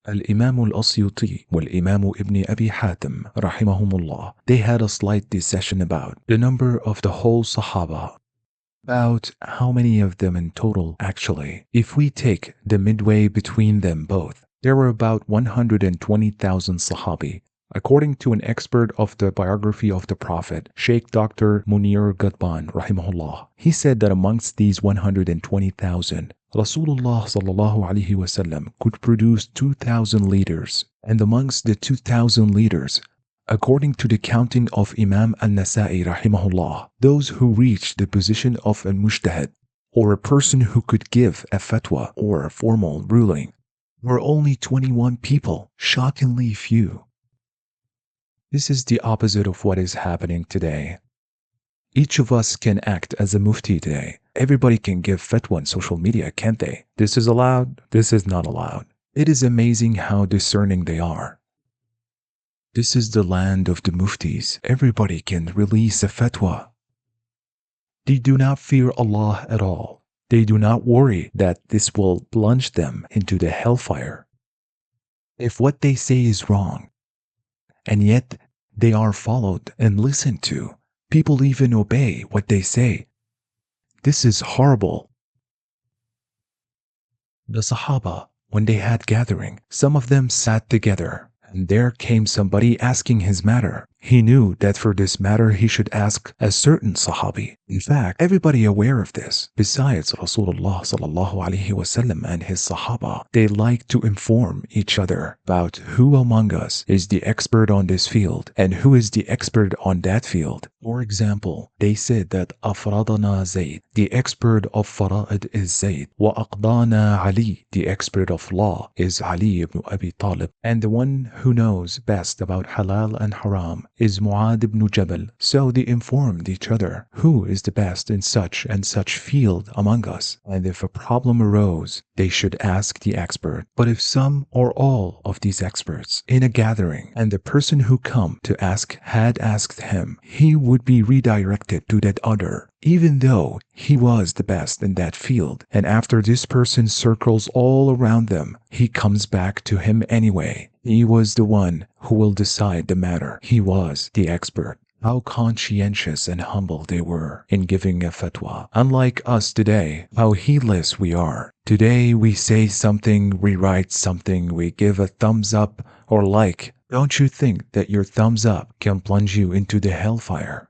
Al-Imam al-Asyuti wal-Imam ibn Abi Hatim rahimahumullah, they had a slight discussion about the number of the whole Sahaba. About how many of them in total actually. If we take the midway between them both, there were about 120,000 Sahabi. According to an expert of the biography of the Prophet, Sheikh Dr. Munir Ghadban rahimahullah, he said that amongst these 120,000, Rasulullah sallallahu alaihi wasallam could produce 2,000 leaders, and amongst the 2,000 leaders, according to the counting of Imam al-Nasa'i rahimahullah, those who reached the position of a mujtahid, or a person who could give a fatwa or a formal ruling, were only 21 people, shockingly few. This is the opposite of what is happening today. Each of us can act as a mufti today. Everybody can give fatwa on social media, can't they? This is allowed, this is not allowed. It is amazing how discerning they are. This is the land of the muftis. Everybody can release a fatwa. They do not fear Allah at all. They do not worry that this will plunge them into the hellfire. If what they say is wrong, and yet they are followed and listened to, people even obey what they say. This is horrible. The Sahaba, when they had gathering, some of them sat together, and there came somebody asking his matter. He knew that for this matter he should ask a certain Sahabi. In fact, everybody aware of this. Besides Rasulullah sallallahu alaihi wasallam and his Sahaba, they like to inform each other about who among us is the expert on this field and who is the expert on that field. For example, they said that Afradana Zayd, the expert of Fara'id is Zayd, wa Aqdana Ali, the expert of law is Ali ibn Abi Talib, and the one who knows best about halal and haram is Mu'ad ibn Jabal. So they informed each other who is the best in such and such field among us, and if a problem arose, they should ask the expert. But if some or all of these experts in a gathering and the person who come to ask had asked him, he would be redirected to that other, even though he was the best in that field, and after this person circles all around them, he comes back to him anyway. He was the one who will decide the matter. He was the expert. How conscientious and humble they were in giving a fatwa. Unlike us today, how heedless we are. Today we say something, we write something, we give a thumbs up or like. Don't you think that your thumbs up can plunge you into the hellfire?